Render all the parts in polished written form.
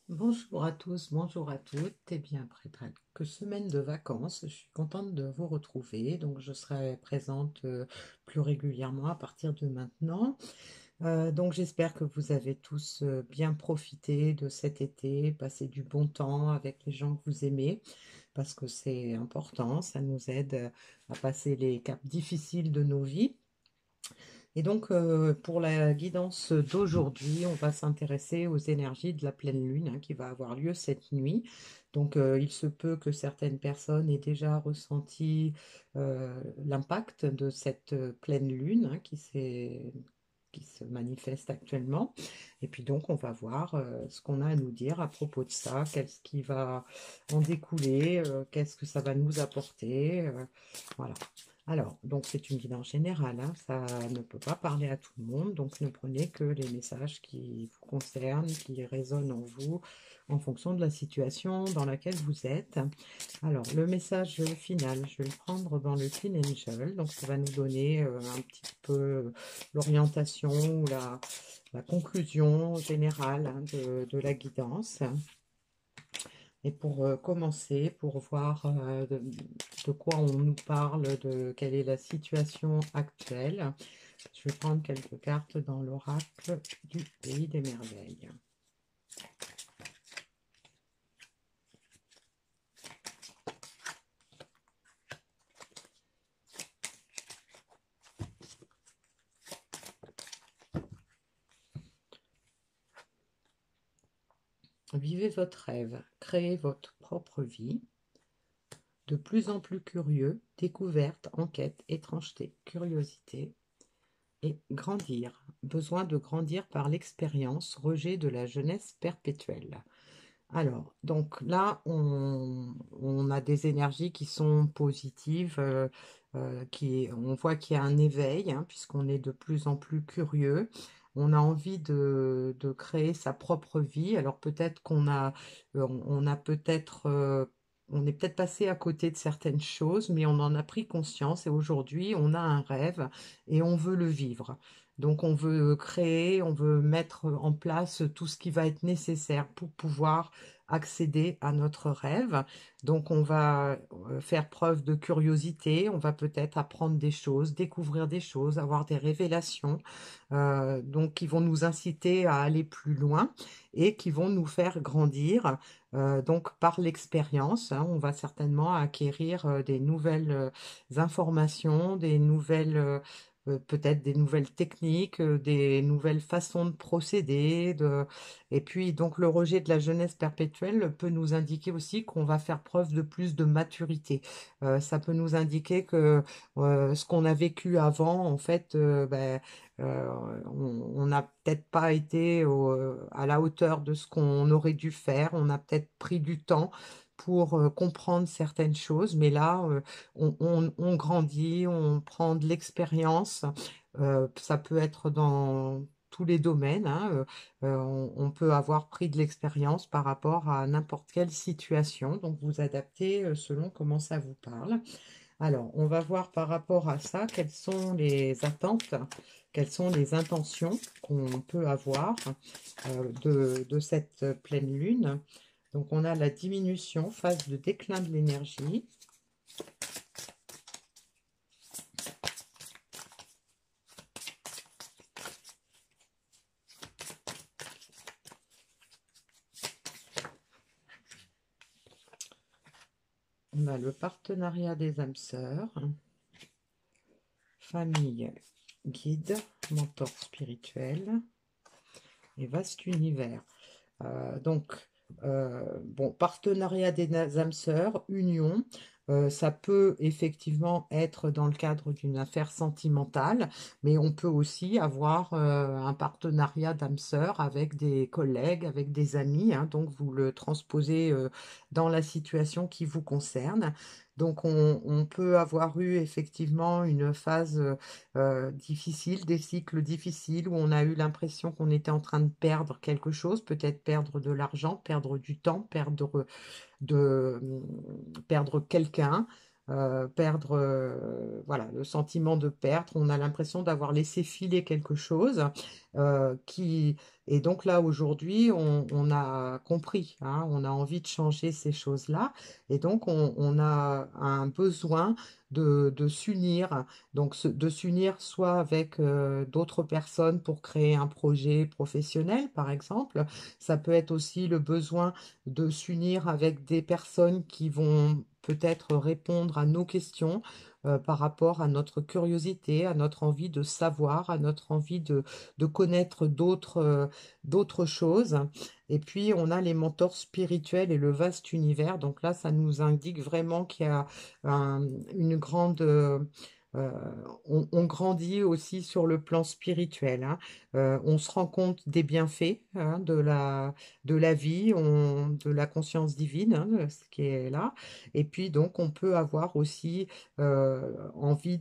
Bonjour à tous, bonjour à toutes. Eh bien, après quelques semaines de vacances, je suis contente de vous retrouver. Donc, je serai présente plus régulièrement à partir de maintenant. Donc, j'espère que vous avez tous bien profité de cet été, passé du bon temps avec les gens que vous aimez, parce que c'est important, ça nous aide à passer les caps difficiles de nos vies. Et donc, pour la guidance d'aujourd'hui, on va s'intéresser aux énergies de la pleine lune hein, qui va avoir lieu cette nuit. Donc, il se peut que certaines personnes aient déjà ressenti l'impact de cette pleine lune qui se manifeste actuellement. Et puis donc, on va voir ce qu'on a à nous dire à propos de ça, qu'est-ce qui va en découler, qu'est-ce que ça va nous apporter. Voilà. Alors, donc c'est une guidance générale, hein, ça ne peut pas parler à tout le monde, donc ne prenez que les messages qui vous concernent, qui résonnent en vous, en fonction de la situation dans laquelle vous êtes. Alors, le message final, je vais le prendre dans le Clean Angel, donc ça va nous donner un petit peu l'orientation ou la conclusion générale hein, de la guidance. Et pour commencer, pour voir de quoi on nous parle, de quelle est la situation actuelle, je vais prendre quelques cartes dans l'oracle du Pays des Merveilles. Vivez votre rêve, créez votre propre vie. De plus en plus curieux, découverte, enquête, étrangeté, curiosité. Et grandir, besoin de grandir par l'expérience, rejet de la jeunesse perpétuelle. Alors, donc là, on a des énergies qui sont positives, on voit qu'il y a un éveil, hein, puisqu'on est de plus en plus curieux. On a envie de créer sa propre vie. Alors peut-être on a peut-être, on est peut-être passé à côté de certaines choses, mais on en a pris conscience et aujourd'hui, on a un rêve et on veut le vivre. Donc on veut créer, on veut mettre en place tout ce qui va être nécessaire pour pouvoir accéder à notre rêve. Donc on va faire preuve de curiosité, on va peut-être apprendre des choses, découvrir des choses, avoir des révélations, donc qui vont nous inciter à aller plus loin et qui vont nous faire grandir. Donc par l'expérience, hein, on va certainement acquérir des nouvelles informations, des nouvelles peut-être des nouvelles techniques, des nouvelles façons de procéder. Et puis, donc, le rejet de la jeunesse perpétuelle peut nous indiquer aussi qu'on va faire preuve de plus de maturité. Ça peut nous indiquer que ce qu'on a vécu avant, en fait, euh, on n'a peut-être pas été à la hauteur de ce qu'on aurait dû faire. On a peut-être pris du temps pour comprendre certaines choses, mais là, on grandit, on prend de l'expérience. Ça peut être dans tous les domaines, hein, on peut avoir pris de l'expérience par rapport à n'importe quelle situation, donc vous adaptez selon comment ça vous parle. Alors, on va voir par rapport à ça, quelles sont les attentes, quelles sont les intentions qu'on peut avoir de cette pleine lune. Donc, on a la diminution, phase de déclin de l'énergie. On a le partenariat des âmes sœurs, famille, guide, mentor spirituel et vaste univers. Donc, bon, partenariat des âmes sœurs, union, ça peut effectivement être dans le cadre d'une affaire sentimentale, mais on peut aussi avoir un partenariat d'âmes sœurs avec des collègues, avec des amis, hein, donc vous le transposez dans la situation qui vous concerne. Donc on peut avoir eu effectivement une phase difficile, des cycles difficiles où on a eu l'impression qu'on était en train de perdre quelque chose, peut-être perdre de l'argent, perdre du temps, perdre quelqu'un. perdre, voilà, le sentiment de perdre. On a l'impression d'avoir laissé filer quelque chose qui... Et donc là, aujourd'hui, on a compris, hein, on a envie de changer ces choses-là. Et donc, on a un besoin de s'unir. Donc, de s'unir soit avec d'autres personnes pour créer un projet professionnel, par exemple. Ça peut être aussi le besoin de s'unir avec des personnes qui vont peut-être répondre à nos questions par rapport à notre curiosité, à notre envie de savoir, à notre envie de connaître d'autres choses. Et puis, on a les mentors spirituels et le vaste univers. Donc là, ça nous indique vraiment qu'il y a une grande... euh, on grandit aussi sur le plan spirituel, hein. On se rend compte des bienfaits, hein, de la vie, de la conscience divine, hein, de ce qui est là. Et puis donc on peut avoir aussi envie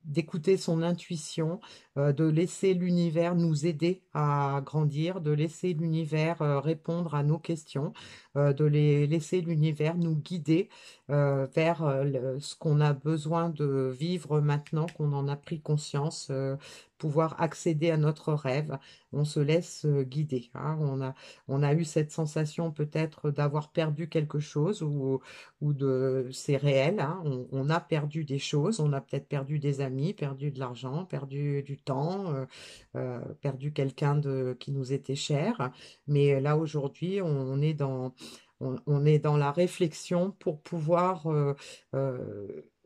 d'écouter son intuition, de laisser l'univers nous aider à grandir, de laisser l'univers répondre à nos questions, laisser l'univers nous guider vers ce qu'on a besoin de vivre maintenant qu'on en a pris conscience, pouvoir accéder à notre rêve. On se laisse guider, hein. On a eu cette sensation peut-être d'avoir perdu quelque chose c'est réel, hein. On a perdu des choses, on a peut-être perdu des amis, perdu de l'argent, perdu du temps, perdu quelqu'un qui nous était cher. Mais là aujourd'hui, on est dans la réflexion pour pouvoir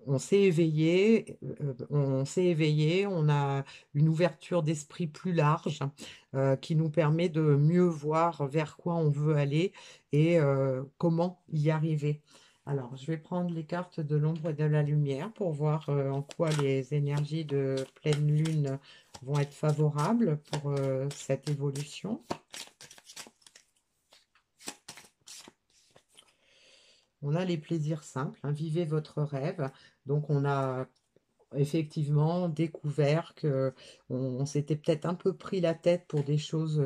on s'est éveillé, on a une ouverture d'esprit plus large qui nous permet de mieux voir vers quoi on veut aller et comment y arriver. Alors, je vais prendre les cartes de l'ombre et de la lumière pour voir en quoi les énergies de pleine lune vont être favorables pour cette évolution. On a les plaisirs simples, hein, vivez votre rêve. Donc, on a effectivement découvert que on s'était peut-être un peu pris la tête pour des choses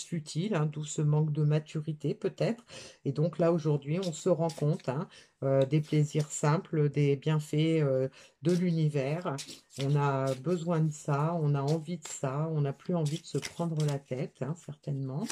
futiles, hein, d'où ce manque de maturité peut-être. Et donc là aujourd'hui, on se rend compte, hein, des plaisirs simples, des bienfaits de l'univers. On a besoin de ça, on a envie de ça, on n'a plus envie de se prendre la tête, hein, certainement.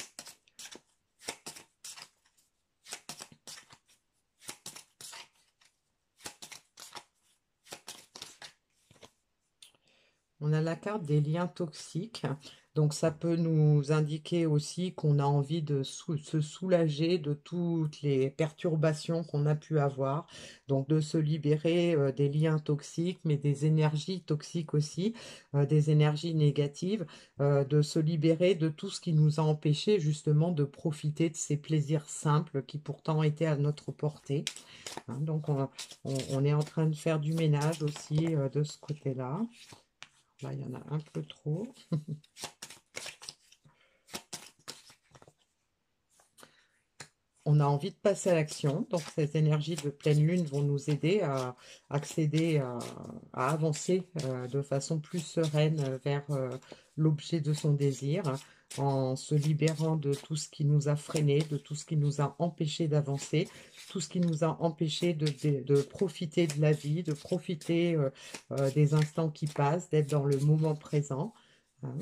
On a la carte des liens toxiques. Donc ça peut nous indiquer aussi qu'on a envie de se soulager de toutes les perturbations qu'on a pu avoir. Donc de se libérer des liens toxiques, mais des énergies toxiques aussi, des énergies négatives, de se libérer de tout ce qui nous a empêché justement de profiter de ces plaisirs simples qui pourtant étaient à notre portée, hein. Donc on est en train de faire du ménage aussi de ce côté-là. Là, il y en a un peu trop. On a envie de passer à l'action. Donc, ces énergies de pleine lune vont nous aider à accéder, à avancer de façon plus sereine vers l'objet de son désir, en se libérant de tout ce qui nous a freinés, de tout ce qui nous a empêchés d'avancer, tout ce qui nous a empêchés de profiter de la vie, de profiter des instants qui passent, d'être dans le moment présent, hein.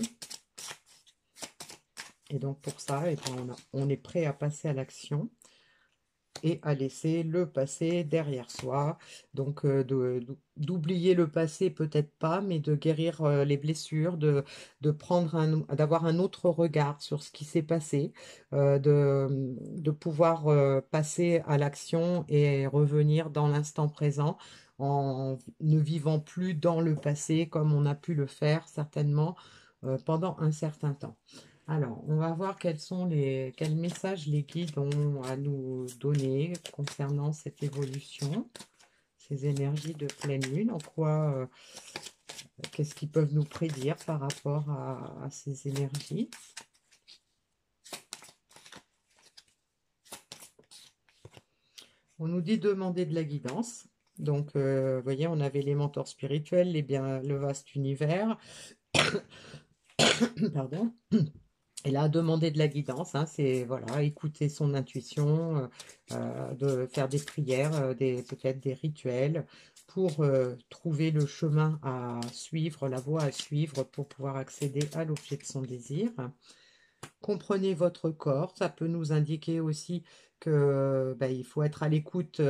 Et donc pour ça, eh ben, on est prêt à passer à l'action et à laisser le passé derrière soi. Donc d'oublier le passé, peut-être pas, mais de guérir les blessures, d'avoir un autre regard sur ce qui s'est passé, de pouvoir passer à l'action et revenir dans l'instant présent en ne vivant plus dans le passé comme on a pu le faire certainement pendant un certain temps. Alors, on va voir quels messages les guides ont à nous donner concernant cette évolution, ces énergies de pleine lune, qu'est-ce qu'ils peuvent nous prédire par rapport à ces énergies. On nous dit demander de la guidance. Donc, vous voyez, on avait les mentors spirituels, le vaste univers, pardon. Et là, demander de la guidance, hein, c'est voilà, écouter son intuition, de faire des prières, peut-être des rituels pour trouver le chemin à suivre, la voie à suivre pour pouvoir accéder à l'objet de son désir. Comprenez votre corps, ça peut nous indiquer aussi que il faut être à l'écoute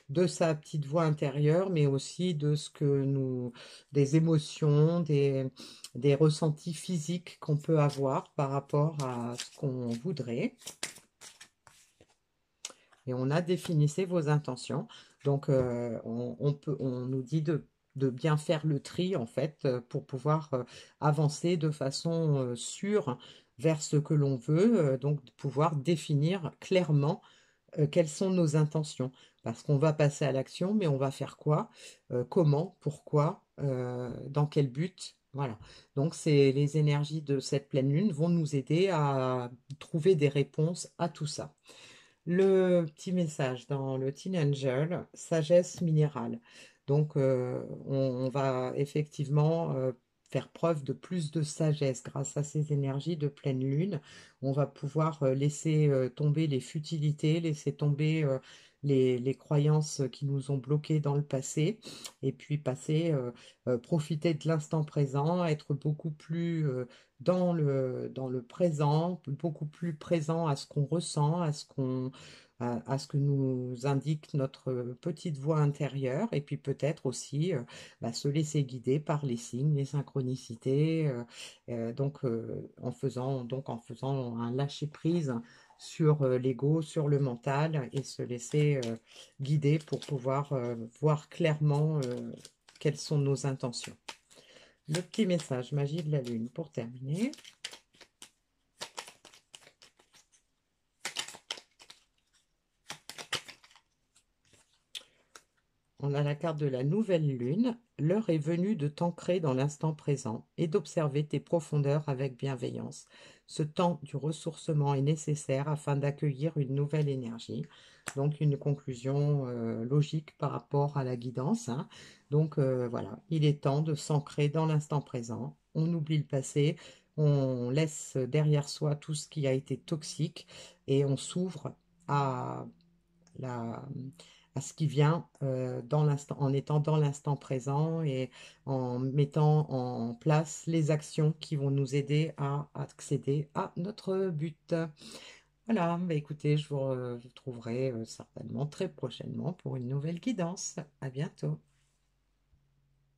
de sa petite voix intérieure, mais aussi de ce que des émotions, des ressentis physiques qu'on peut avoir par rapport à ce qu'on voudrait. Et on a définissé vos intentions. Donc, on nous dit de bien faire le tri, en fait, pour pouvoir avancer de façon sûre vers ce que l'on veut, donc de pouvoir définir clairement quelles sont nos intentions. Parce qu'on va passer à l'action, mais on va faire quoi, comment, pourquoi, dans quel but. Voilà. Donc, les énergies de cette pleine lune vont nous aider à trouver des réponses à tout ça. Le petit message dans le Teen Angel, sagesse minérale. Donc, on va effectivement faire preuve de plus de sagesse grâce à ces énergies de pleine lune. On va pouvoir laisser tomber les futilités, laisser tomber les croyances qui nous ont bloqués dans le passé, et puis profiter de l'instant présent, être beaucoup plus dans le présent, beaucoup plus présent à ce qu'on ressent, à ce que nous indique notre petite voix intérieure, et puis peut-être aussi se laisser guider par les signes, les synchronicités, en faisant un lâcher-prise sur l'ego, sur le mental, et se laisser guider pour pouvoir voir clairement quelles sont nos intentions. Le petit message magie de la lune pour terminer. On a la carte de la nouvelle lune. L'heure est venue de t'ancrer dans l'instant présent et d'observer tes profondeurs avec bienveillance. Ce temps du ressourcement est nécessaire afin d'accueillir une nouvelle énergie. Donc une conclusion logique par rapport à la guidance, hein. Donc voilà, il est temps de s'ancrer dans l'instant présent. On oublie le passé, on laisse derrière soi tout ce qui a été toxique et on s'ouvre à la, à ce qui vient dans l'instant, en étant dans l'instant présent et en mettant en place les actions qui vont nous aider à accéder à notre but. Voilà, écoutez, je vous retrouverai certainement très prochainement pour une nouvelle guidance. À bientôt.